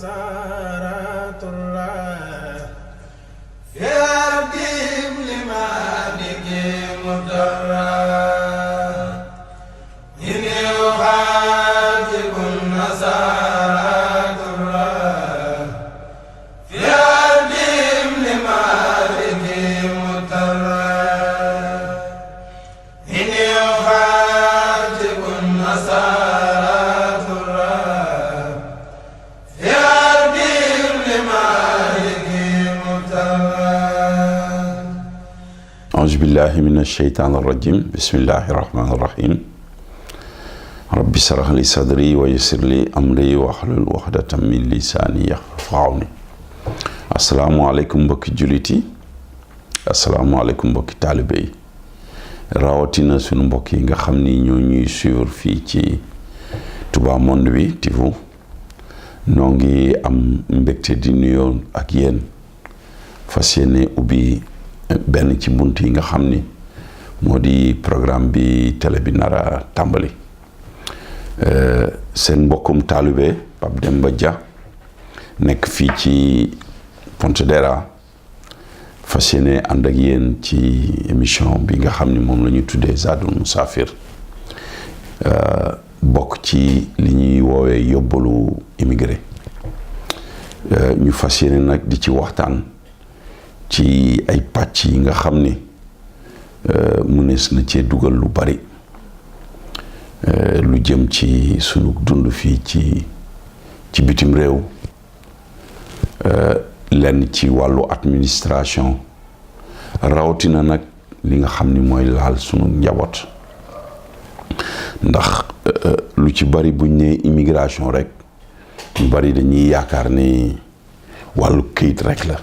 مسارات الله في أرضهم لمالك مدرا إني أخاطب النصارى الله في أرضهم لمالك مدرا إني أخاطب النصارى أعوذ بالله من الشيطان الرجيم بسم الله الرحمن الرحيم رب اشرح لي صدري ويسر لي أمري واحلل عقدة من لساني يفقهوا قولي asalaamaaleykum mbokki jullit yi asalaamaaleykum mbokki taalibe yi rawatina sunu mbokk yi nga xam ni ñoo ñuy suivre fii ci Touba Monde bi TV noo ngi am mbégte di nuyoo ak yéen fas yéene ubbi benn ci bunt yi nga xam ni moo di programme bi télé bi nar a tàmbali seen mbokkum taalibe Pape Demba Dia nekk fii ci Pontedera fas yéene ànd ak yéen ci émission bi nga xam ni moom la ñu tuddee Zadul Musafir bokk ci li ñuy woowee yóbbalu immigré ñu fas yéene nag di ci waxtaan ci ay pàcc yi nga xam ni mënees na cee dugal lu bari lu jëm ci sunu dund fii ci bitim réew lenn ci wàllu administration rawatina nag li nga xam ni mooy laal sunu njaboot ndax lu ci bari buñ ne immigration rek ñu bari dañuy yaakaar ni wàllu këyit rek la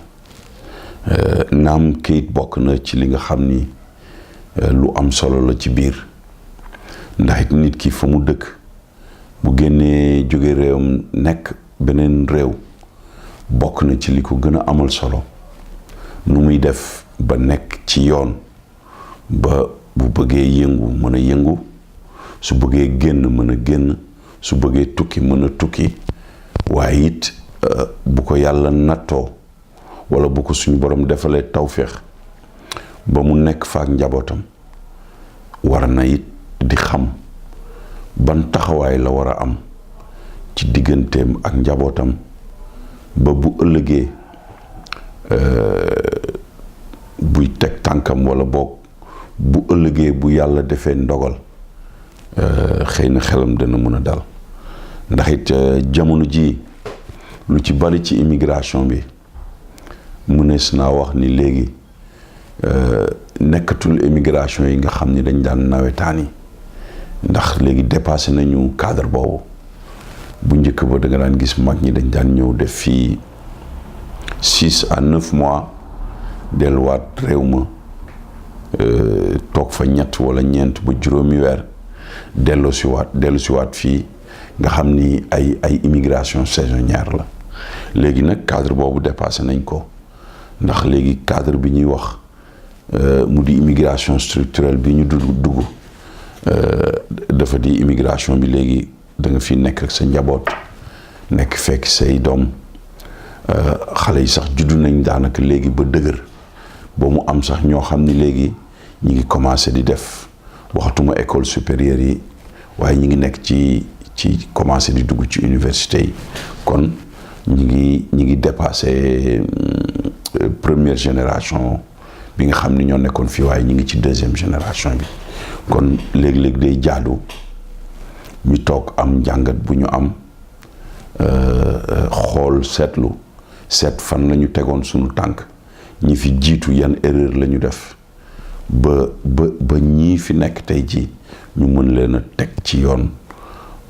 naam këyit bokk na ci li nga xam ni lu am solo la ci biir ndax it nit ki fa mu dëkk bu génnee jóge réewam nekk beneen réew bokk na ci li ko gën a amal solo nu muy def ba nekk ci yoon ba bu bëggee yëngu mën a yëngu su bëggee génn mën a génn su bëggee tukki mën a tukki waaye it bu ko yàlla nattoo wala bu ko suñu borom defalee tawféex ba mu nekk fa ak njabootam war na it di xam ban taxawaay la war a am ci digganteem ak njabootam ba bu ëllëgee buy teg tànkam wala boog bu ëllëgee bu yàlla defee ndogal xëy na xelam dana mën a dal ndax it jamono ji lu ci bari ci immigration bi mënees naa wax ni léegi nekkatul immigration yi nga xam ni dañ daan nawetaan yi ndax léegi dépassé nañu cadre boobu bu njëkk ba da nga daan gis mag ñi dañ daan ñëw def fii 6 à 9 mois delluwaat réew ma toog fa ñett wala ñeent ba juróomi weer dellu siwaat fii nga xam ni ay immigration saisonnière la léegi nag cadre boobu dépassé nañ ko ndax léegi cadre bi ñuy wax mu di immigration structurelle bi ñu dugg dafa di immigration bi léegi da nga fi nekk ak sa njaboot nekk fekk say doom xale yi sax juddu nañ daanaka léegi ba dëgër ba mu am sax ñoo xam ni léegi ñi ngi commencé di def waxatuma école supérieure yi waaye ñi ngi nekk ci commencé di dugg ci université yi kon ñi ngi dépassé première génération bi nga xam ni ñoo nekkoon fii waaye ñi ngi ci deuxième génération bi kon léeg-léeg day jaadu ñu toog am njàngat bu ñu am xool seet fan la ñu tegoon sunu tànk ñi fi jiitu yan erreur la ñu def ba ñii fi nekk tey jii ñu mën leen a teg ci yoon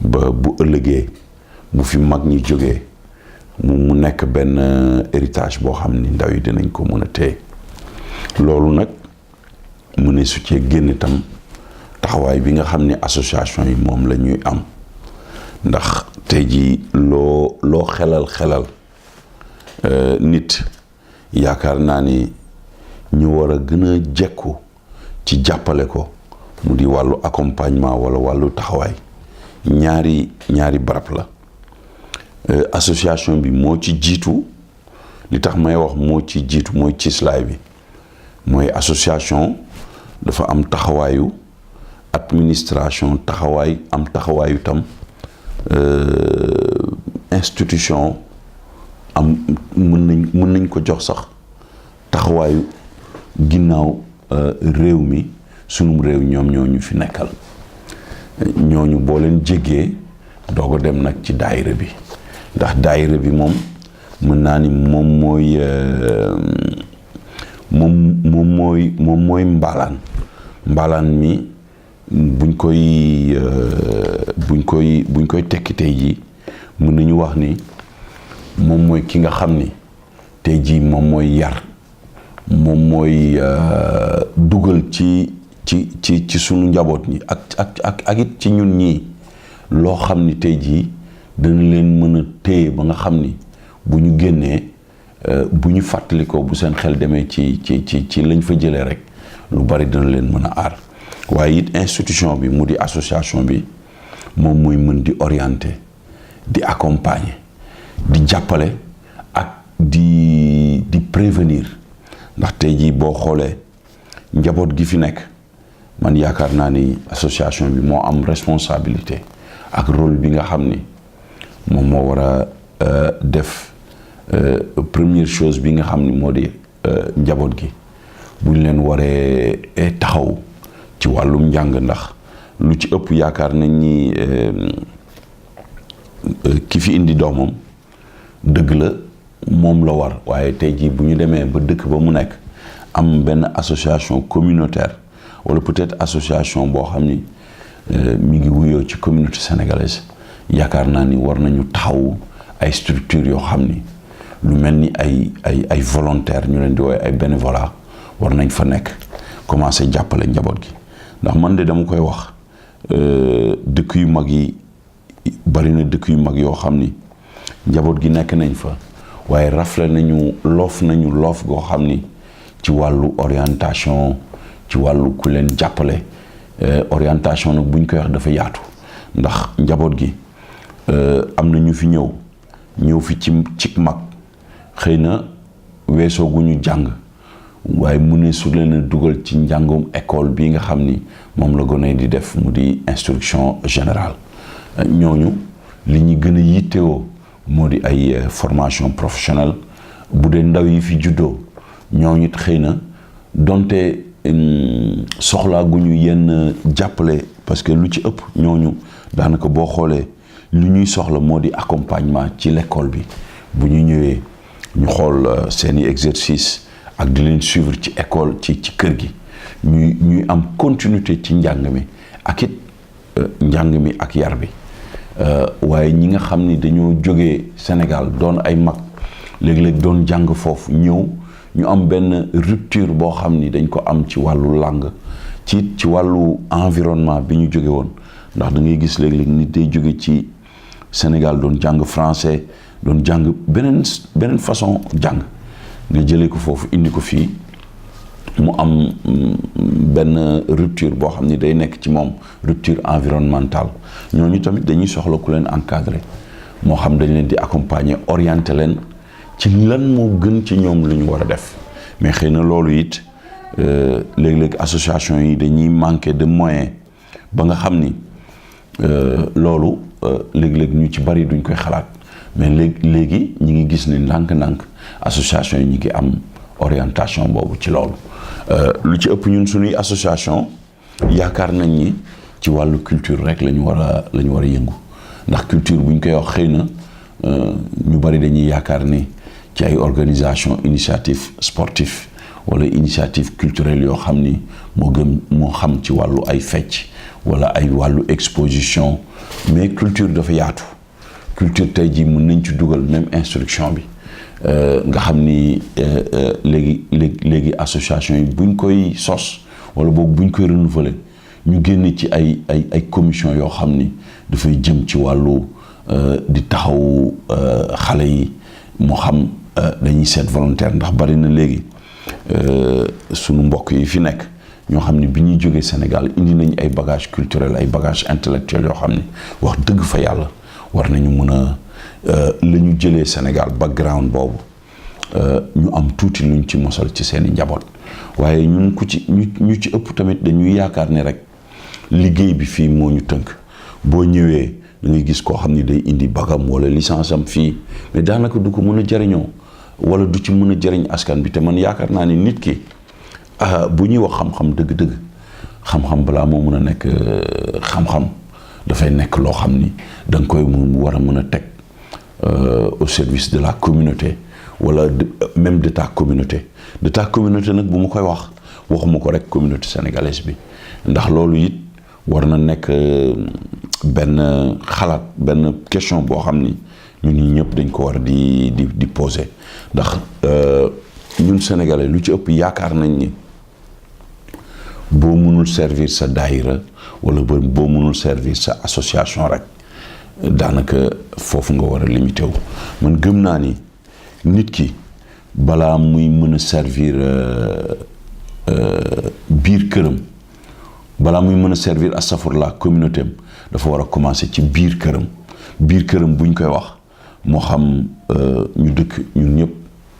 ba bu ëllëgee bu fi mag ñi jógee mu nekk benn héritage boo xam ni ndaw yi dinañ ko mën a téye loolu nag mu ne su cee génn itam taxawaay bi nga xam ni association yi moom la ñuy am ndax tey jii loo xelal nit yaakaar naa ni ñu war a gën a jekku ci jàppale ko mu di wàllu accompagnement wala wàllu taxawaay ñaari barab la association bi moo ci jiitu. li tax may wax moo ci jiitu mooy cislaay bi mooy association dafa am taxawaayu administration am taxawaayu tam institution am mën nañ ko jox sax taxawaayu ginnaaw réew mi sunum réew ñoom ñoo ñu fi nekkal ñooñu boo leen jéggee doog a dem nag ci daayira bi ndax daayira bi moom mën naa ni moom mooy mbaalaan mi buñ koy tekki tey jii mën nañu wax ni moom mooy ki nga xam ni tey jii moom mooy yar moom mooy dugal ci sunu njaboot ñi ak it ci ñun ñii loo xam ni tey jii dana leen mën a téye ba nga xam ni bu ñu génnee bu ñu fàttalikoo bu seen xel demee ci lañ fa jëlee rek lu bari dana leen mën a aar waaye it institution bi mu di association bi moom mooy mën di orienter di accompagner di jàppale ak di prévenir ndax tey jii boo xoolee njaboot gi fi nekk man yaakaar naa ni association bi moo am responsabilité ak rôle bi nga xam ni moom moo war a def première chose bi nga xam ni moo di njaboot gi buñ leen waree taxaw ci wàllum njàng ndax lu ci ëpp yaakaar nañ ni ki fi indi doomam dëgg la moom la war waaye tey jii bu ñu demee ba dëkk ba mu nekk am benn association communautaire wala peut-être association boo xam ni mi ngi wuyoo ci communauté sénégalaise yaakaar naa ni war nañu taxaw ay structures yoo xam ni lu mel ni ay volontaires ñu leen di woowee ay bénévolat war nañ fa nekk commencé jàppale njaboot gi ndax man de dama koy wax dëkk yu mag yi bari na dëkk yu mag yoo xam ni njaboot gi nekk nañ fa waaye rafle nañu loof goo xam ni ci wàllu orientation ci wàllu ku leen jàppale orientation nag buñ koy wax dafa yaatu ndax njaboot gi am na ñu fi ñëw fi ci mag xëy na weesoo gu ñu jàng waaye mu ne su leen a dugal ci njàngum école bii nga xam ni moom la gone di def mu di instruction générale ñooñu li ñu gën a yittewoo moo di ay formation professionnelle bu dee ndaw yi fi juddoo ñooñu it xëy na donte soxlaa gu ñu yenn jàppale parce que lu ci ëpp ñooñu daanaka boo xoolee lu ñuy soxla moo di accompagnement ci l'école bi bu ñu ñëwee ñu xool seeni exercice ak di leen suivre ci école ci kër gi ñuy am continuité ci njàng mi ak it njàng mi ak yar bi waaye ñi nga xam ni dañoo jógee Sénégal doon ay mag léeg-léeg doon jàng foofu ñëw ñu am benn rupture boo xam ni dañ ko am ci wàllu langue ci wàllu environnement bi ñu jóge woon ndax da ngay gis léeg-léeg nit day jóge ci Sénégal doon jàng français doon jàng beneen façon jàng nga jëlee ko foofu indi ko fii mu am benn rupture boo xam ni day nekk ci moom rupture environnementale ñooñu tamit dañuy soxla ku leen encadrer moo xam dañ leen di accompagner orienter leen ci lan moo gën ci ñoom lu ñu war a def mais xëy na loolu it léeg-léeg association yi dañuy manquer de moyens ba nga xam ni loolu léeg-léeg ñu ci bari duñ koy xalaat mais léegi ñi ngi gis ni ndànk-ndànk association yi ñi ngi am orientation boobu ci loolu lu ci ëpp ñun suñuy association yaakaar nañ ni ci wàllu culture rek la ñu war a yëngu ndax culture buñ koy wax xëy na ñu bari dañuy yaakaar ni ci ay organisation initiative sportive wala initiative culturelle yoo xam ni moo xam ci wàllu ay fecc wala ay wàllu exposition mais culture dafa yaatu culture tey jii mën nañ ci dugal même instruction bi nga xam ni léegi association yi buñ koy sos wala boog buñ koy renouveler ñu génn ci ay commission yoo xam ni dafay jëm ci wàllu di taxaw xale yi moo xam dañuy seet volontaire ndax bari na léegi sunu mbokk yi fi nekk ñoo xam ne bi ñuy jógee Sénégal indi nañ ay bagages culturels ay bagages intellectuels yoo xam ne wax dëgg fa yàlla war nañu mën a la ñu jëlee Sénégal background boobu ñu am tuuti luñ ci mosal ci seeni njaboot waaye ñun ñu ci ëpp tamit dañuy yaakaar ne rek liggéey bi fii moo ñu tënk boo ñëwee da ngay gis koo xam ni day indi bagam wala licence am fii mais daanaka du ko mën a jariñoo wala du ci mën a jariñ askan bi te man yaakaar naa ni nit ki bu ñuy wax xam-xam dëgg-dëgg xam-xam balaa moo mën a nekk xam-xam dafay nekk loo xam ni da nga koy war a mën a teg au service de la communauté wala même de ta communauté nag bu ma koy wax waxuma ko rek communauté sénégalaise bi ndax loolu it war na nekk benn xalaat benn question boo xam ni ñun ñi ñëpp dañ ko war di poser ndax ñun sénégalais lu ci ëpp yaakaar nañ ni boo mënul servir sa daayira wala boo mënul servir sa association rek daanaka foofu nga war a limité wu man gëm naa ni nit ki balaa muy mën a servir biir këram balaa muy mën a servir astafurlah communauté am dafa war a commencer ci biir këram buñ koy wax moo xam ñu dëkk ñun ñëpp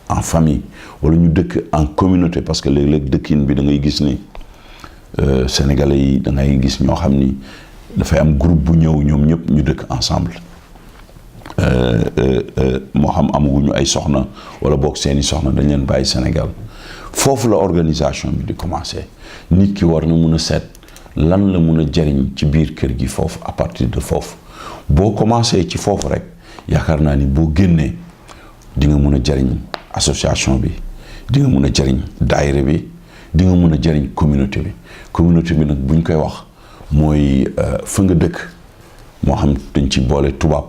en famille wala ñu dëkk en communauté parce que léeg-léeg dëkkin bi da ngay gis ni sénégalais yi da ngay gis ñoo xam ni dafay am groupe bu ñëw ñoom ñëpp ñu dëkk ensemble moo xam amaguñu ay soxna wala boog seeni soxna dañ leen bàyyi Sénégal foofu la organisation bi di commencer nit ki war na mun a seet lan la mun a jariñ ci biir kër gi foofu à partir de foofu boo commencé ci foofu rek yaakaar naa ni boo génnee di nga mun a jariñ association bi di nga mun a jariñ daayira bi di nga mun a jariñ communauté bi nag buñ koy wax mooy fa nga dëkk moo xam dañ ci boole tubaab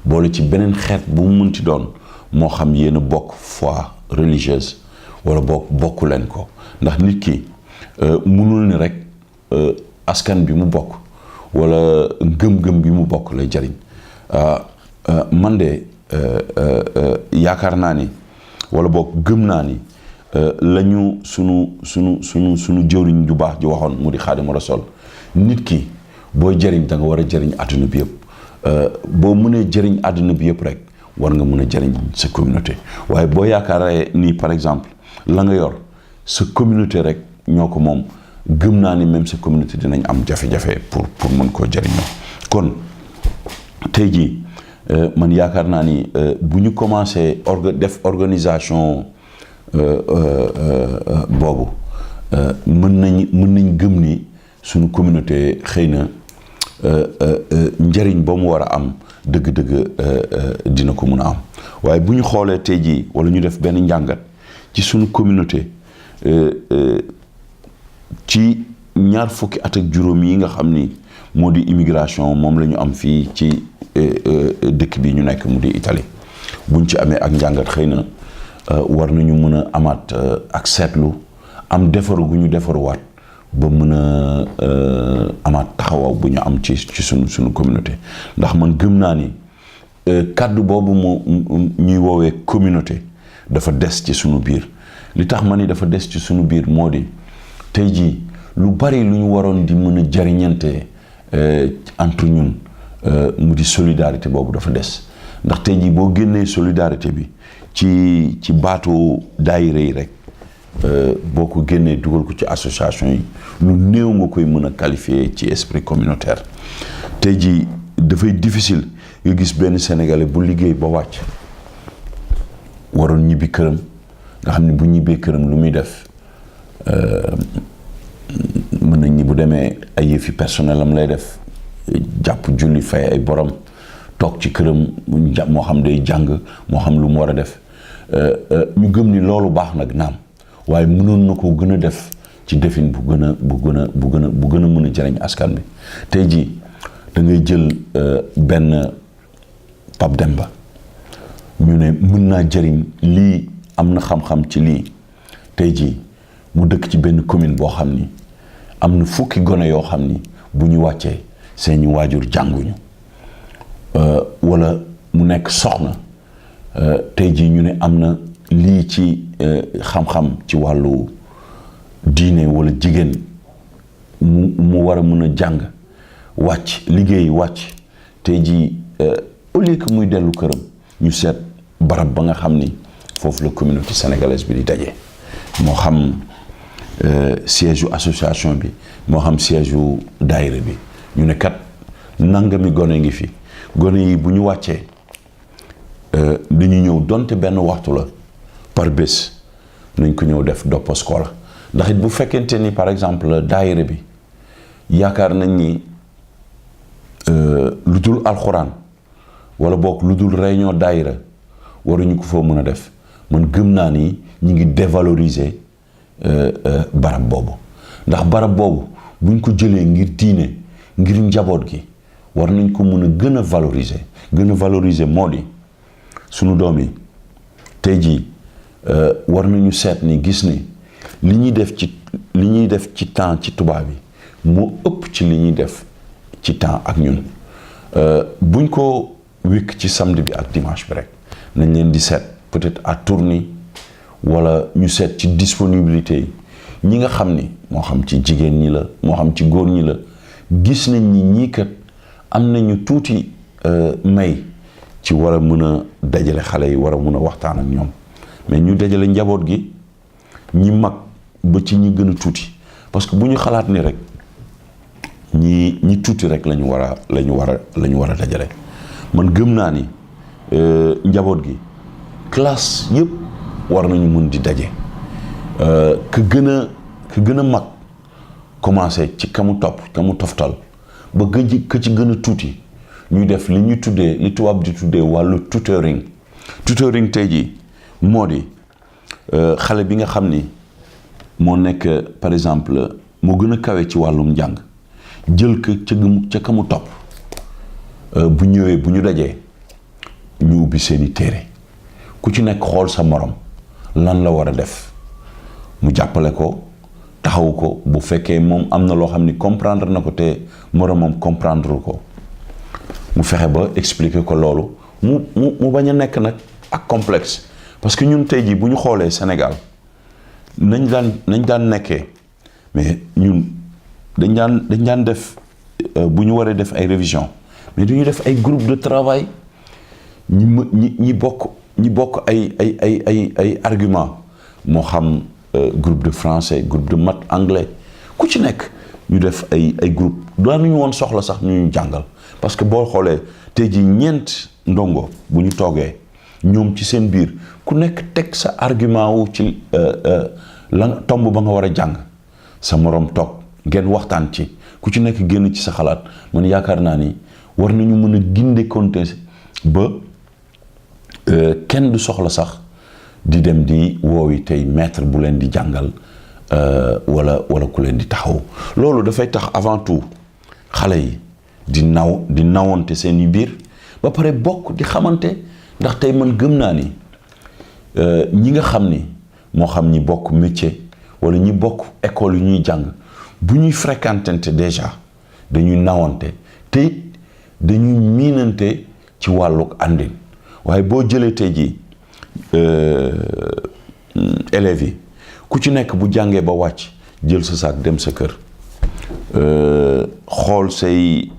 boole ci beneen xeet bu mu mënti doon moo xam yéen a bokk foi religieuse wala bokku leen ko ndax nit ki mënul ni rek askan bi mu bokk wala ngëm-ngëm bi mu bokk lay jariñ man de yaakaar naa ni wala boog gëm naa ni lañu sunu jëwriñ ju baax ji waxoon mu di Xaadimu Rasuul nit ki booy jëriñ da nga war a jëriñ àdduna bi yëpp boo mënee jëriñ àdduna bi yëpp rek war nga mën a jëriñ sa communauté waaye boo yaakaaree nii par exemple la nga yor sa communauté rek ñoo ko moom gëm naa ni même sa communauté dinañ am jafe-jafe pour mën koo jëriñoo kon tey jii man yaakaar naa ni bu ñu commencé def organisation boobu mën nañ gëm ni suñu communauté xëy na njëriñ ba mu war a am dëgg-dëgg dina ko mun a am waaye bu ñu xoolee tey jii wala ñu def benn njàngat ci suñu communauté ci ñaar fukki at ak juróom yi nga xam ni moo di immigration moom la ñu am fii ci dëkk bi ñu nekk mu di Italie buñ ci amee ak njàngat xëy na war nañu mën a amaat ak seetlu am defaru gu ñu defaruwaat ba mën a amaat taxawaw bu ñu am ci suñu communauté ndax man gëm naa ni kàddu boobu ñuy woowee communauté dafa des ci suñu biir li tax ma ni dafa des ci suñu biir moo di tey jii lu bari lu ñu waroon di mën a jariñante entre ñun mu di solidarité boobu dafa des ndax tey jii boo génnee solidarité bi ci baatu daayira yi rek boo ko génnee dugal ko ci association yi lu néew nga koy mën a qualifier ci esprit communautaire tey jii dafay difficile nga gis benn sénégalais bu liggéey ba wàcc waroon ñibbi këram nga xam ne bu ñibbee këram lu muy def mën nañ ni bu demee ay yëfi personnel am lay def jàpp julli fay ay borom toog ci këram moo xam day jàng moo xam lu mu war a def ñu gëm ni loolu baax nag naam waaye mënoon na ko gën a def ci defin bu gën a mën a jariñ askan bi tey jii da ngay jël benn Pape Demba ñu ne mën naa jëriñ lii am na xam-xam ci lii tey jii mu dëkk ci benn commune boo xam ni am na fukki gone yoo xam ni bu ñu wàccee seeni waajur jànguñu wala mu nekk soxna tey jii ñu ne am na lii ci xam-xam ci wàllu diine wala jigéen mu war a mën a jàng wàcc liggéey wàcc tey jii au lieu que muy dellu këram ñu seet barab ba nga xam ni foofu la communauté sénégalaise bi di daje moo xam siège yu association bi moo xam siège yu daayira bi ñu ne kat nangami gone ngi fi gone yi bu ñu wàccee dañu ñëw donte benn waxtu la par bés nañ ko ñëw def doppa scola ndax it bu fekkente ni par exemple daayira bi yaakaar nañ ni lu dul alxuraan wala boog lu dul réunion daayira waruñu ko foo mën a def man gëm naa ni ñu ngi dévaloriser barab boobu ndax barab boobu buñ ko jëlee ngir diine ngir njaboot gi war nañ ko mën a gën a valoriser moo di sunu doom yi tey jii war nañu seet ni gis ni li ñuy def ci temps ci tubaab bi moo ëpp ci li ñuy def ci temps ak ñun buñ ko wékk ci samedi bi ak dimanche bi rek nañ leen di seet peut-être à tourner wala ñu seet ci disponibilité yi ñi nga xam ni moo xam ci jigéen ñi la moo xam ci góor ñi la gis nañ ni ñii kat am nañu tuuti may ci war a mën a dajale xale yi war a mën a waxtaan ak ñoom mais ñu dajale njaboot gi ñi mag ba ci ñi gën a tuuti parce que bu ñu xalaat ni rek ñi tuuti rek la ñu war a dajale man gëm naa ni njaboot gi classe yëpp war nañu mën di daje ka gën a mag commencé ci ka mu toftal ba ka ci gën a tuuti ñuy def li ñu tuddee li tubaab di tuddee wàllu tutoring tey jii moo di xale bi nga xam ni moo nekk par exemple moo gën a kawe ci wàllum njàng jël ca ka mu topp bu ñëwee bu ñu dajee ñu ubbi seeni téere ku ci nekk xool sa morom lan la war a def mu jàppale ko taxawu ko bu fekkee moom am na loo xam ni comprendre na ko te moromam comprendre ko mu fexe ba expliquer ko loolu mu bañ a nekk nag ak complexe parce que ñun tey jii bu ñu xoolee Sénégal nañ daan nekkee mais ñun dañ daan def bu ñu waree def ay révision mais du ñu def ay groupe de travail ñi bokk ay argument moo xam groupe de français groupe de maths anglais ku ci nekk ñu def ay groupe daanuñu woon soxla sax ñu jàngal parce que boo xoolee tey jii ñeent ndongo bu ñu toogee ñoom ci seen biir ku nekk teg sa argument wu ci la tomb ba nga war a jàng sa moroom toog ngeen waxtaan ci ku ci nekk génn ci sa xalaat man yaakaar naa ni war nañu mën a ginde compter ba kenn du soxla sax di dem di woowi tey maître bu leen di jàngal wala ku leen di taxaw loolu dafay tax avant tout xale yi di nawante seeni biir ba pare bokk di xamante ndax tey man gëm naa ni ñi nga xam ni moo xam ñi bokk métier wala ñi bokk école yu ñuy jàng bu ñuy fréquentante déjà dañuy nawante te it dañuy miinante ci wàllu àndin waaye boo jëlee tey jii élèves yi ku ci nekk bu jàngee ba wàcc jël sa saak dem sa kër xool say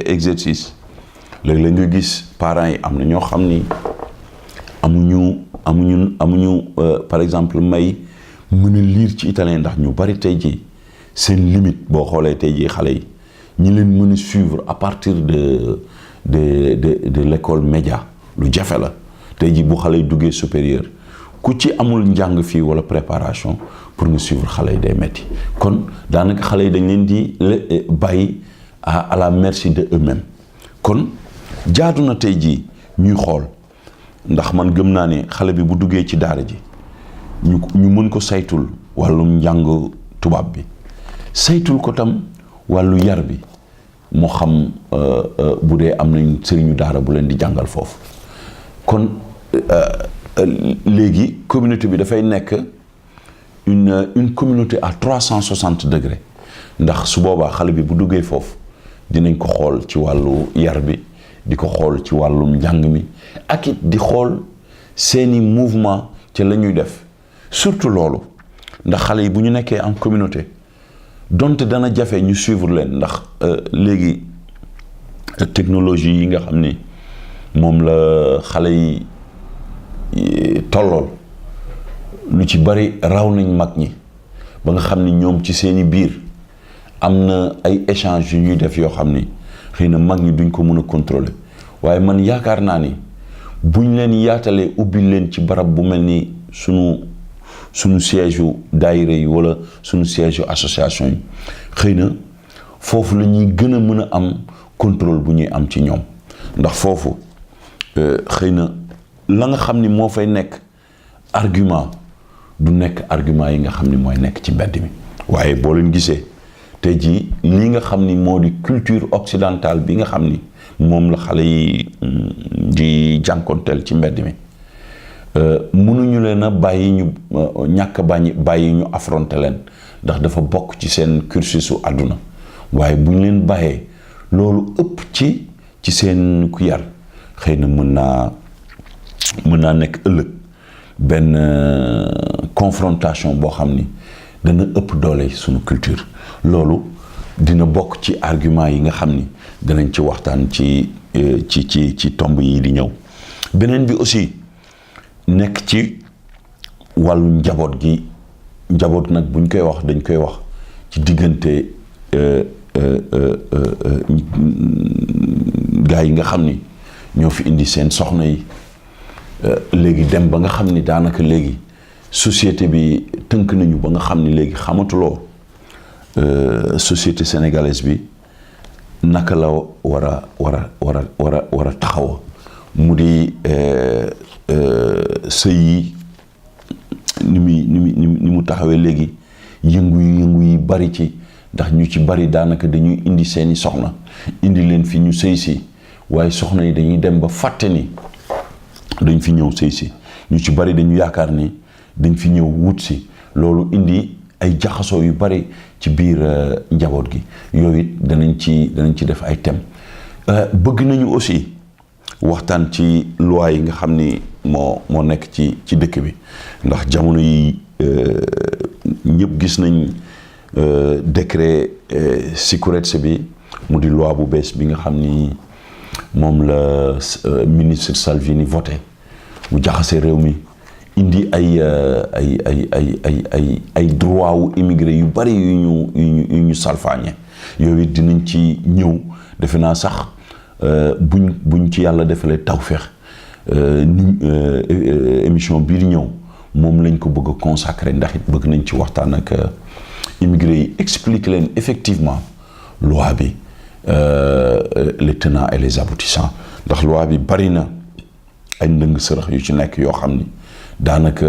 exercice léegi la nga gis parents yi am na ñoo xam ni amuñu par exemple may mën a lire ci italien ndax ñu bari tey jii seen limite boo xoolee tey jii xale yi ñi leen mën a suivre à partir de l'école média lu jafe la tey jii bu xale yi duggee supérieur ku ci amul njàng fii wala préparation pour nga suivre xale yi day metti kon daanaka xale yi dañ leen di bàyyi à la merci de eux-mêmes kon jaadu na tey jii ñuy xool ndax man gëm naa ne xale bi bu duggee ci daara ji ñu mën ko saytul wàllum njàng tubaab bi saytul ko tam wàllu yar bi moo xam bu dee am nañ sëriñu daara bu leen di jàngal foofu kon léegi communauté bi dafay nekk une communauté à 360 degrés ndax su boobaa xale bi bu duggee foofu dinañ ko xool ci wàllu yar bi di ko xool ci wàllum njàng mi ak it di xool seeni mouvement ci la ñuy def surtout loolu ndax xale yi bu ñu nekkee en communauté donte dana jafe ñu suivre leen ndax léegi technologie yi nga xam ni moom la xale yi tollool lu ci bari raw nañ mag ñi ba nga xam ni ñoom ci seeni biir am na ay échange yu ñuy def yoo xam ni xëy na mag ñi duñ ko mën a contrôler waaye man yaakaar naa ni buñ leen yaatalee ubbi leen ci barab bu mel ni sunu siège yu daayira yi wala sunu siège yu association yi xëy na foofu la ñuy gën a mën a am contrôle bu ñuy am ci ñoom ndax foofu xëy na la nga xam ni moo fay nekk argument du nekk argument yi nga xam ni mooy nekk ci mbedd mi waaye boo leen gisee tey jii lii nga xam ni moo di culture occidentale bi nga xam ni moom la xale yi di jànkonteel ci mbedd mi mënuñu leen a bàyyi ñu ñàkk bàyyi ñu affronter leen ndax dafa bokk ci seen cursusu àdduna waaye bu ñu leen bàyyee loolu ëpp ci seen ku yar xëy na mën naa nekk ëllëg benn confrontation boo xam ni dana ëpp doole suñu culture loolu dina bokk ci argument yi nga xam ni danañ ci waxtaan ci tomb yi di ñëw beneen bi aussi nekk ci wàllu njaboot gi njaboot nag buñ koy wax dañ koy wax ci diggante gaa yi nga xam ni ñoo fi indi seen soxna yi léegi dem ba nga xam ni daanaka léegi société bi tënk nañu ba nga xam ni léegi xamatuloo société sénégalaise bi naka la war a taxaw mu di sëy yi ni mu taxawee léegi yëngu yi bari ci ndax ñu ci bari daanaka dañuy indi seeni soxna indi leen fi ñu sëy si waaye soxna yi dañuy dem ba fàtte ni dañ fi ñëw sëy si ñu ci bari dañu yaakaar ni dañ fi ñëw wut si loolu indi ay jaxasoo yu bari ci biir njaboot gi yooyu it danañ ci def ay thèmes bëgg nañu aussi waxtaan ci loi yi nga xam ni moo nekk ci dëkk bi ndax jamono yi ñëpp gis nañ décret sécurité bi mu di loi bu bees bi nga xam ni moom la ministre Salvini voté mu jaxase réew mi indi ay droit wu immigré yu bari yu ñu salfaañe yooyu it dinañ ci ñëw defe naa sax buñ ci yàlla defalee tawfeex émission bii di ñëw moom lañ ko bëgg a consacrer ndax it bëgg nañ ci waxtaan ak immigré yi expliquer leen effectivement loi bi les tenants et les aboutissants ndax loi bi bari na ay ndëng sërëx yu ci nekk yoo xam ni daanaka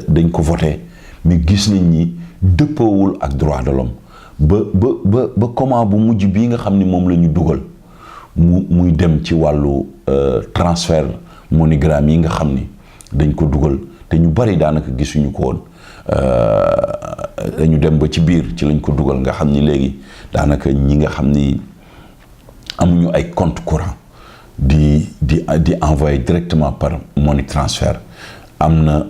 dañ ko voté mais gis nañ ni dëppoowul ak droit de l'homme ba comment bu mujj bii nga xam ni moom la ñu dugal muy dem ci wàllu transfert MoneyGram yi nga xam ni dañ ko dugal te ñu bari daanaka gisuñu ko woon dañu dem ba ci biir ci lañ ko dugal nga xam ni léegi daanaka ñi nga xam ni amuñu ay compte courant di envoyer directement par money transfert am na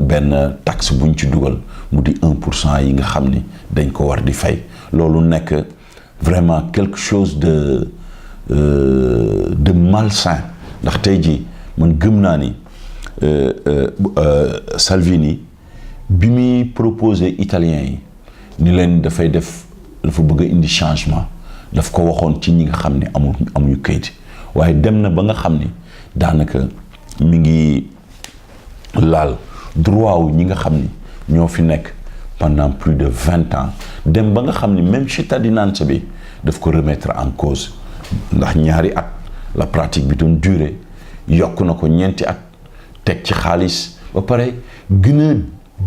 benn taxe buñ ci dugal mu di 1% yi nga xam ni dañ ko war di fay loolu nekk vraiment quelque chose de malsain ndax tey jii man gëm naa ni Salvini bi muy proposé italiens yi ni leen dafa bëgg a indi changement daf ko waxoon ci ñi nga xam ne amuñu kayit waaye dem na ba nga xam ni daanaka mi ngi laal droit wu ñi nga xam ni ñoo fi nekk pendant plus de 20 ans dem ba nga xam ni même cittadinanza bi daf ko remettre en cause ndax ñaari at la pratique bi doon durer yokk na ko 4 at teg ci xaalis ba pare gën a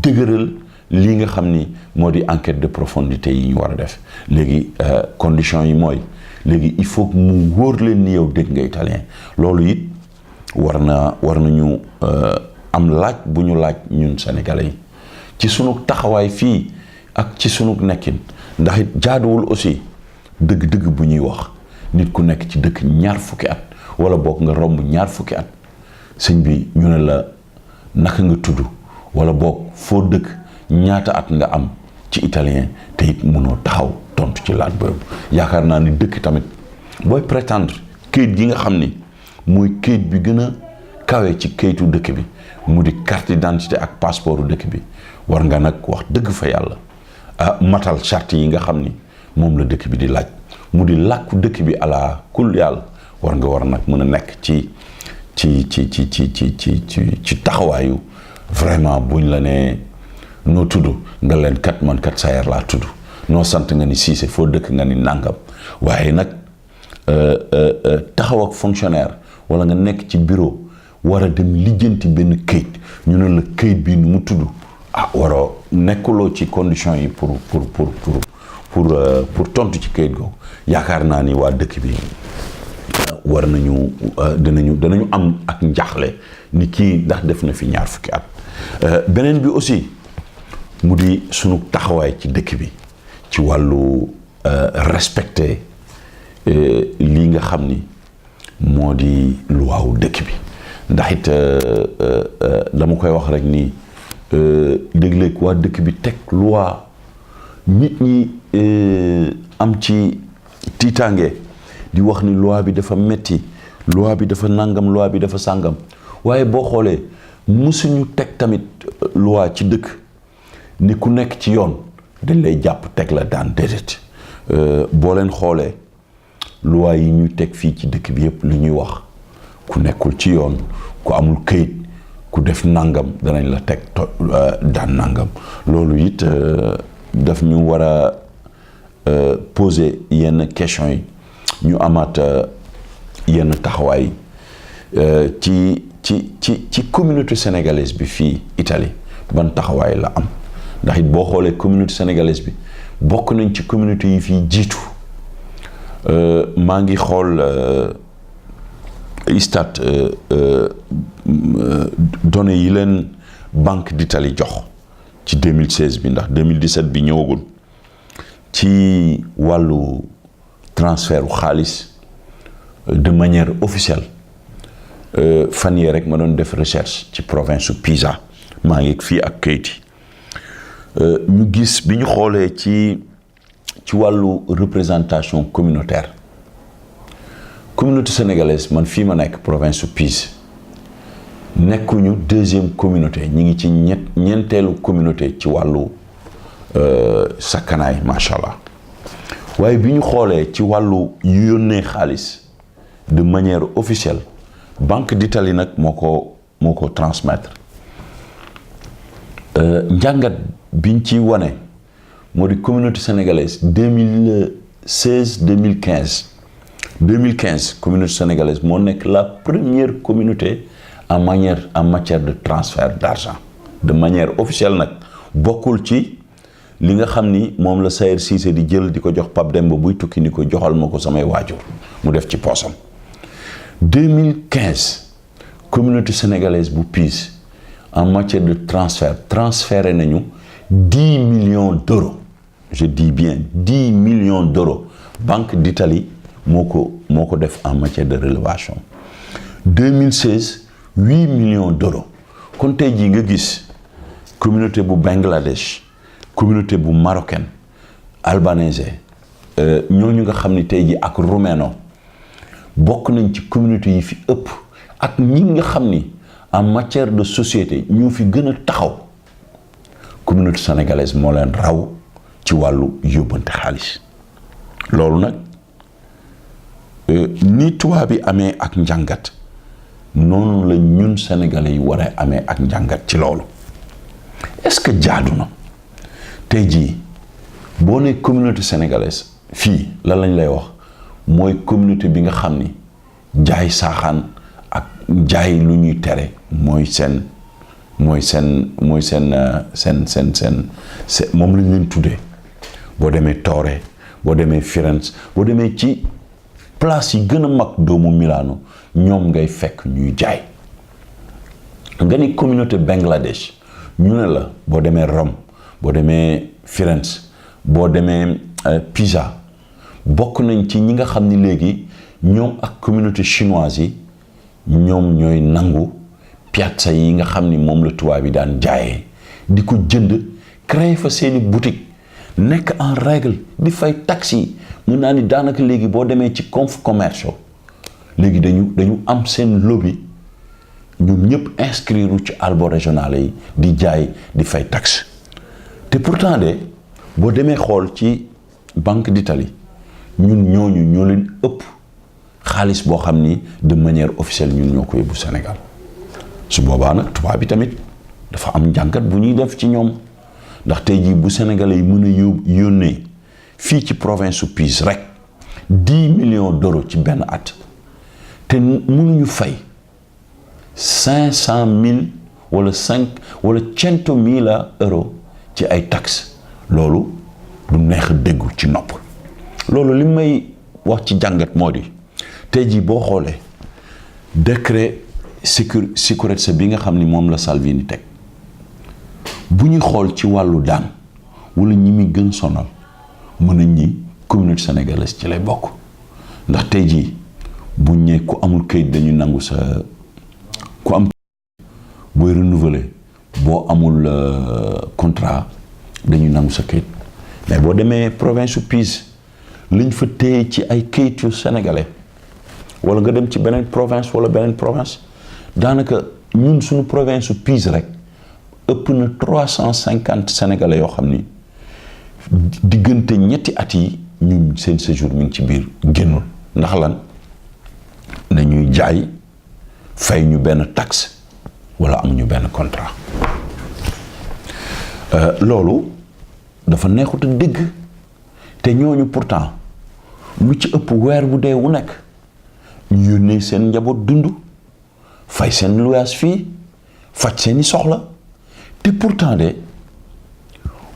dëgëral lii nga xam ni moo di enquête de profondité yi ñu war a def léegi conditions yi mooy léegi il faut que mu wóor leen ni yow dégg nga italien loolu it war nañu am laaj bu ñu laaj ñun sénégalais yi ci sunu taxawaay fii ak ci sunu nekkin ndax it jaaduwul aussi dëgg-dëgg bu ñuy wax nit ku nekk ci dëkk 20 at wala boog nga romb 20 at sëñ bi ñu ne la naka nga tudd wala boog foo dëkk ñaata at nga am ci italien te it mënoo taxaw tontu ci laaj boobu yaakaar naa ni dëkk tamit booy prétendre këyit gi nga xam ni mooy këyit bi gën a kawe ci këyitu dëkk bi mu di carte d'identité ak passeport dëkk bi war nga nag wax dëgg fa yàlla matal charte yi nga xam ni moom la dëkk bi di laaj mu di làkku dëkk bi ala kul yàlla war nag mën a nekk ci taxawaayu vraiment buñ la ne noo tudd nga leen kat man kat Sayer laa tudd noo sant nga ni Cissé foo dëkk nga ni nàngam waaye nag taxaw ak fonctionnaire wala nga nekk ci bureau war a dem lijjanti benn këyit ñu ne la këyit bi nu mu tudd waroo nekkuloo ci condition yi pour tontu ci këyit googu yaakaar naa ni waa dëkk bi war nañu danañu am ak njaaxle ni kii ndax def na fi ñaar fukki at beneen bi aussi mu di sunu taxawaay ci dëkk bi ci wàllu respecter lii nga xam ni moo di luwaawu dëkk bi ndax it dama koy wax rek ni léeg-léeg waa dëkk bi teg loi nit ñi am ci tiitaange di wax ni loi bi dafa metti loi bi dafa nangam loi bi dafa sàngam waaye boo xoolee mësuñu teg tamit loi ci dëkk ni ku nekk ci yoon dañ lay jàpp teg la daan déedéet boo leen xoolee loi yi ñuy teg fii ci dëkk bi yëpp li ñuy wax ku nekkul ci yoon ku amul këyit ku def nangam danañ la teg daan nangam loolu it daf ñu war a poser yenn question yi ñu amaat yenn taxawaay ci communauté sénégalaise bi fii Italie ban taxawaay la am ndax it boo xoolee communauté sénégalaise bi bokk nañ ci communauté yi fii jiitu maa ngi xool Istat données yi leen Banque d'Italie jox ci 2016 bi ndax 2017 bi ñëwagul ci wàllu transfert u xaalis de manière officielle fan yee rek ma doon def recherche ci province su Pisa maa ngi fii ak kayit yi ñu gis bi ñu xoolee ci wàllu représentation communautaire communauté sénégalaise man fii ma nekk province su Pise nekkuñu deuxième communauté ñi ngi ci ñeenteelu communauté ci wàllu sakkanaay macha allah waaye bi ñu xoolee ci wàllu yónnee xaalis de manière officielle Banque d'Italie nag moo ko transmettre njàngat biñ ci wane moo di communauté sénégalaise 2015 communauté sénégalaise moo nekk la première communauté en matière de transfert d'argent de manière officielle nag bokkul ci li nga xam ni moom la Sayer Cissé di jël di ko jox Pape Demba buy tukki ni ko joxal ma ko samay waajur mu def ci poosam 2015 communauté sénégalaise bu Pise en matière de transféré nañu 10 millions d'euros je dis bien 10 millions d'euros Banque d'Italie moo ko def en matière de relevation 2016 8 millions d'euros kon tey jii nga gis communauté bu Bangladesh communauté bu marocaine albanaise ñooñu nga xam ni tey jii ak rouméno bokk nañ ci communauté yi fi ëpp ak ñi nga xam ni en matière de société ñoo fi gën a taxaw communauté sénégalaise moo leen raw ci wàllu yóbbante xaalis loolu nag ni tubaab bi amee ak njàngat noonu la ñun sénégalais yi war a amee ak njàngat ci loolu est-ce que jaadu na tey jii boo ne communauté sénégalaise fii lan lañ lay wax mooy communauté bi nga xam ni jaay saaxaan ak jaay lu ñuy tere mooy seen moom lañ leen tuddee boo demee Torre boo demee Firenze boo demee ci place yi gën a mag doomu Milano ñoom ngay fekk ñuy jaay nga ni communauté Bangladesh ñu ne la boo demee Rome boo demee Firenze boo demee Pisa bokk nañ ci ñi nga xam ni léegi ñoom ak communauté chinoise yi ñoom ñooy nangu piazza yi nga xam ni moom la tubaab yi daan jaayee di ko jënd créer fa seeni boutique nekk en règle di fay taxi mun naa ni daanaka léegi boo demee ci conf commerciaux léegi dañu am seen lobby ñoom ñëpp inscrire ci arbor régional yi di jaay di fay taxe te pourtant de boo demee xool ci Banque d'Italie ñun ñooñu ñoo leen ëpp xaalis boo xam ni de manière officielle ñun ñoo ko yóbbu Sénégal su boobaa nag tubaab bi tamit dafa am njàngat bu ñuy def ci ñoom ndax tey jii bu Sénégalais yi mën a yónnee fii ci province su Pise rek 10 millions d'euros ci benn at te mënuñu fay 500 000 wala 100 000 euros ci ay taxes loolu du neex a déggu ci nopp loolu li may wax ci jàngat moo di tey jii boo xoolee décret sicurezza bi nga xam ni moom la Salvini teg bu ñu xool ci wàllu daan wala ñi muy gën sonal mën nañ ñi communauté sénégalaise ci lay bokk ndax tey jii buñ ne ku amul këyit dañu nangu sa ku am booy renouveler boo amul contrat dañu nangu sa këyit mais boo demee province su Pise liñ fa téye ci ay këyit yu sénégalais wala nga dem ci beneen province wala beneen province daanaka ñun suñu province su Pise rek ëpp na 350 sénégalais yoo xam ni diggante ñetti at yi ñun seen séjour mi ngi ci biir génnul ndax lan nañuy jaay fay ñu benn taxe wala amuñu benn contrat loolu dafa neexut a dégg te ñooñu pourtant lu ci ëpp weer bu dee wu nekk ñu yónnee seen njaboot dund fay seen luyaas fii faj seeni soxla te pourtant de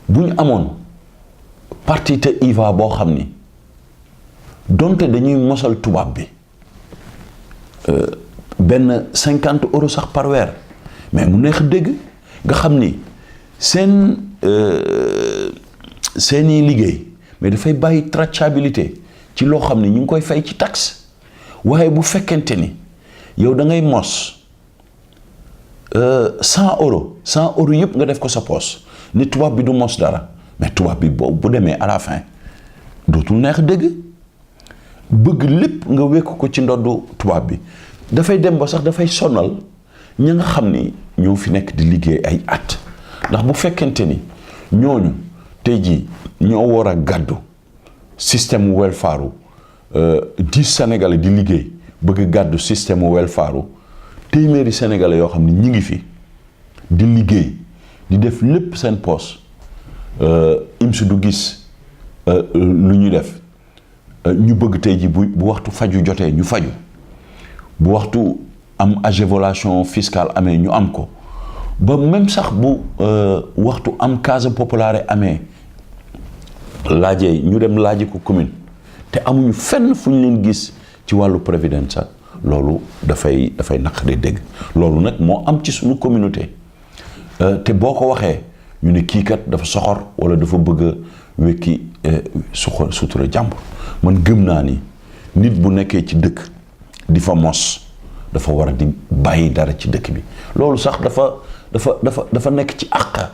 bu ñu amoon partite IVA boo xam ni donte dañuy mosal tubaab bi benn 50 euros sax par weer mais mu neex dégg nga xam ni seeni liggéey mais dafay bàyyi traçabilité ci loo xam ni ñu ngi koy fay ci taxe waaye bu fekkente ni yow da ngay mos 100 euros yëpp nga def ko sa poos ni tubaab bi du mos dara mais tubaab bi boobu bu demee à la fin dootul neex dégg bëgg lépp nga wekk ko ci ndoddu tubaab bi dafay dem ba sax dafay sonal ña nga xam ni ñoo fi nekk di liggéey ay at ndax bu fekkente ni ñooñu tey jii ñoo war a gàddu système welfare 10 sénégalais di liggéey bëgg gàddu système welfare téeméeri sénégalais yoo xam ni ñi ngi fi di liggéey di def lépp seen poos IMSS du gis lu ñu def ñu bëgg tey ji bu waxtu faju jotee ñu faju bu waxtu am agévolation fiscale amee ñu am ko ba même sax bu waxtu am case populaire amee laajee ñu dem laaji ko commune te amuñu fenn fu ñu leen gis ci wàllu prévidence sax loolu dafay naqari dégg loolu nag moo am ci suñu communauté te boo ko waxee ñu ne kii kat dafa soxor wala dafa bëgg a wekki sutura jàmbur man gëm naa ni nit bu nekkee ci dëkk di fa mos dafa war a di bàyyi dara ci dëkk bi loolu sax dafa nekk ci àq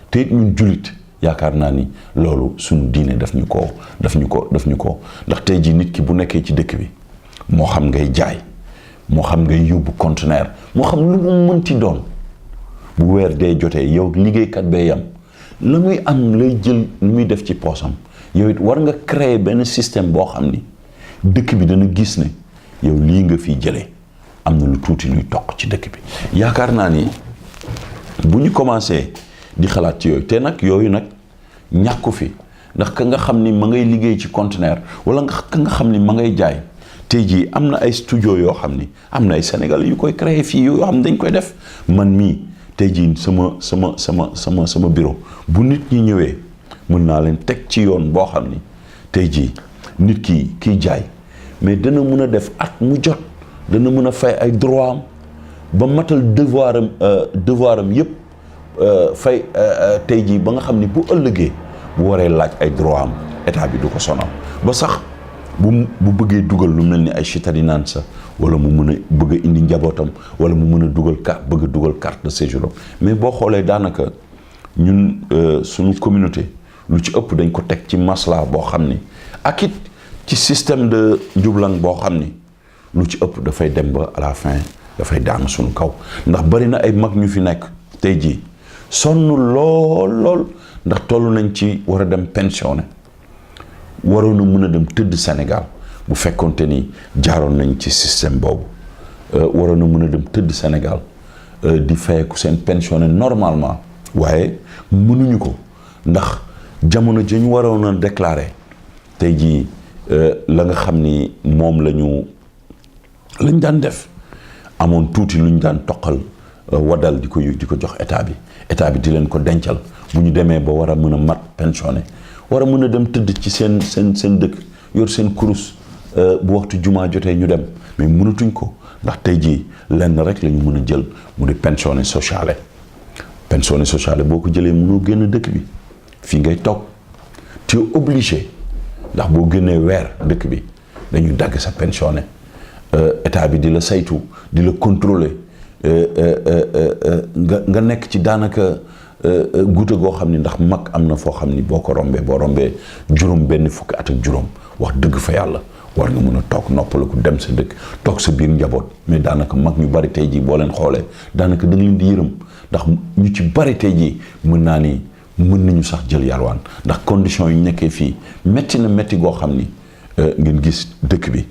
te it ñun jullit yaakaar naa ni loolu suñu diine daf ñu ko ndax tey ji nit ki bu nekkee ci dëkk bi moo xam ngay jaay moo xam ngay yóbbu conteneur moo xam lu mu mënti doon bu weer dee jotee yow liggéeykat bee yam la muy am lay jël lu muy def ci poosam yow it war nga créer benn système boo xam ni dëkk bi dana gis ne yow lii nga fiy jëlee am na lu tuuti luy toq ci dëkk bi yaakaar naa ni bu ñu commencé di xalaat ci yooyu te nag yooyu nag ñàkku fi ndax ka nga xam ni ma ngay liggéey ci conteneur wala ka nga xam ni ma ngay jaay tey jii am na ay studio yoo xam ni am na ay Sénégalais yu koy créer fii yoo xam ne dañ koy def man mii tey jii sama bureau bu nit ñi ñëwee mën naa leen teg ci yoon boo xam ni tey jii nit kiy jaay mais dana mën a def at mu jot dana mën a fay ay droit am ba matal devoir am yëpp fay tey jii ba nga xam ni bu ëllëgee bu waree laaj ay droit am état bi du ko sonal ba sax bu bëggee dugal lu mel ni ay cittadinanza wala mu mën a bëgg a indi njabootam wala mu mën a dugal carte de séjour mais boo xoolee daanaka ñun suñu communauté lu ci ëpp dañ ko teg ci masla boo xam ni ak it ci système de njublang boo xam ni lu ci ëpp dafay dem ba à la fin dafay daanu suñu kaw ndax bari na ay mag ñu fi nekk tey jii sonn lool ndax toll nañ ci war a dem pensionné waroon na mën a dem tëdd Sénégal bu fekkonte ni jaaroon nañ ci système boobu waroon na mën a dem tëdd Sénégal di fayeku seen pensionné normalement waaye mënuñu ko ndax jamono ji ñu waroon a déclaré tey jii la nga xam ni moom lañ daan def amoon tuuti lu ñu daan toqal waddal di ko jox état bi di leen ko dencal bu ñu demee ba war a mën a mat pensionné war a mën a dem tëdd ci seen dëkk yor seen kurus bu waxtu jumaa jotee ñu dem mais mënatuñ ko ndax tey jii lenn rek la ñu mën a jël mu di pensionné sociale boo ko jëlee mënoo génn dëkk bi fii ngay toog tu es obligé ndax boo génnee weer dëkk bi dañuy dagg sa pensionné état bi di la saytu di la contrôler nga nekk ci daanaka guute goo xam ni ndax mag am na foo xam ni boo rombee juróom benn fukki at ak juróom wax dëgg fa yàlla war nga mën a toog noppaliku dem sa dëkk toog sa biir njaboot mais daanaka mag ñu bari tey jii boo leen xoolee daanaka da nga leen di yërëm ndax ñu ci bari tey jii mën nañu sax jël yalwaan ndax conditions yi nekkee fii métti goo xam ni ngeen gis dëkk bi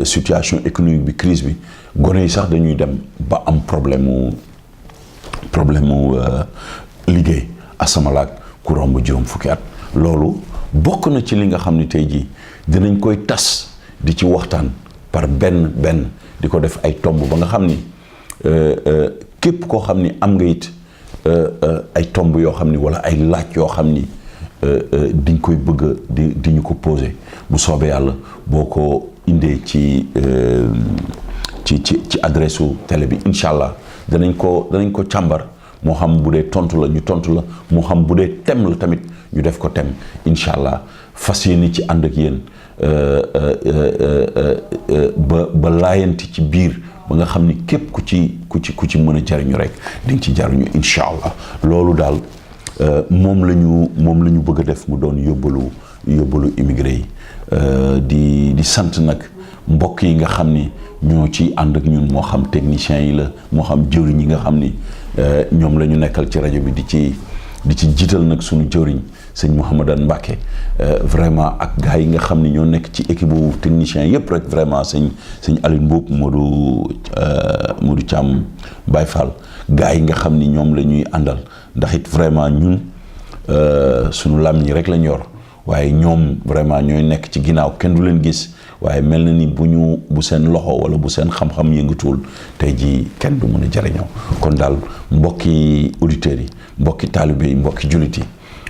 situation économique bi crise bi gone yi sax dañuy dem ba am problème mu liggéey asamalaak ku romb juróom fukki at loolu bokk na ci li nga xam ni tey jii dinañ koy tas di ci waxtaan par benn di ko def ay tomb ba nga xam ni képp koo xam ni am nga it ay tomb yoo xam ni wala ay laaj yoo xam ni diñ koy bëgg di ñu ko posé bu soobee yàlla boo ko indee ci adresse su télé bi incha allah danañ ko càmbar moo xam bu dee tontu la ñu tontu la moo xam bu dee thème la tamit ñu def ko thème incha allah fas yéene ci ànd ak yéen ba laayanti ci biir ba nga xam ni képp ku ci mën a jariñu rek di nga ci jariñu incha allah loolu daal moom la ñu bëgg a def mu doon yóbbalu immigré yi di sant nag mbokk yi nga xam ni ñoo ci ànd ak ñun moo xam techniciens yi la moo xam jëwriñ yi nga xam ni ñoom la ñu nekkal ci rajo bi di ci jiital nag suñu jëwriñ sëñ Mouhamadane Mbacke vraiment ak gars yi nga xam ni ñoo nekk ci équipe bu technicien yëpp rek vraiment sëñ Aline Mboup Modou Thiam Baye Fall gars yi nga xam ni ñoom la ñuy àndal ndax it vraiment ñun suñu lam ñi rek lañ yor waaye ñoom vraiment ñooy nekk ci ginnaaw kenn du leen gis waaye mel na ni bu seen loxo wala bu seen xam-xam yëngatuwul tey jii kenn du mën a jariñoo kon daal mbokki auditeurs yi mbokki taalibe yi mbokki jullit yi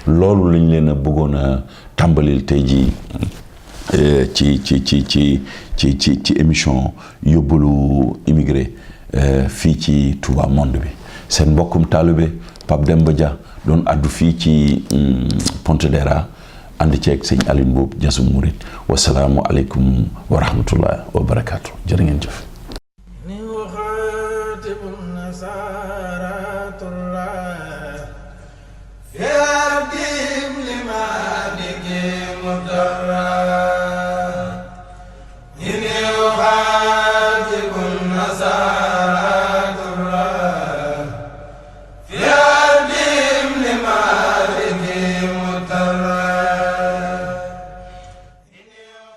loolu lañ leen a bëggoon a tàmbalil tey jii ci émission yóbbalu immigré fii ci Touba Monde bi seen mbokkum taalibe Pape Demba Dia doon addu fii ci Pontedera ànd ceeg sëñ Aline Mboup Jazboul Mouride wasalaamu aleykum wa rahmatullah wa barakaatu jërë ngeen jëf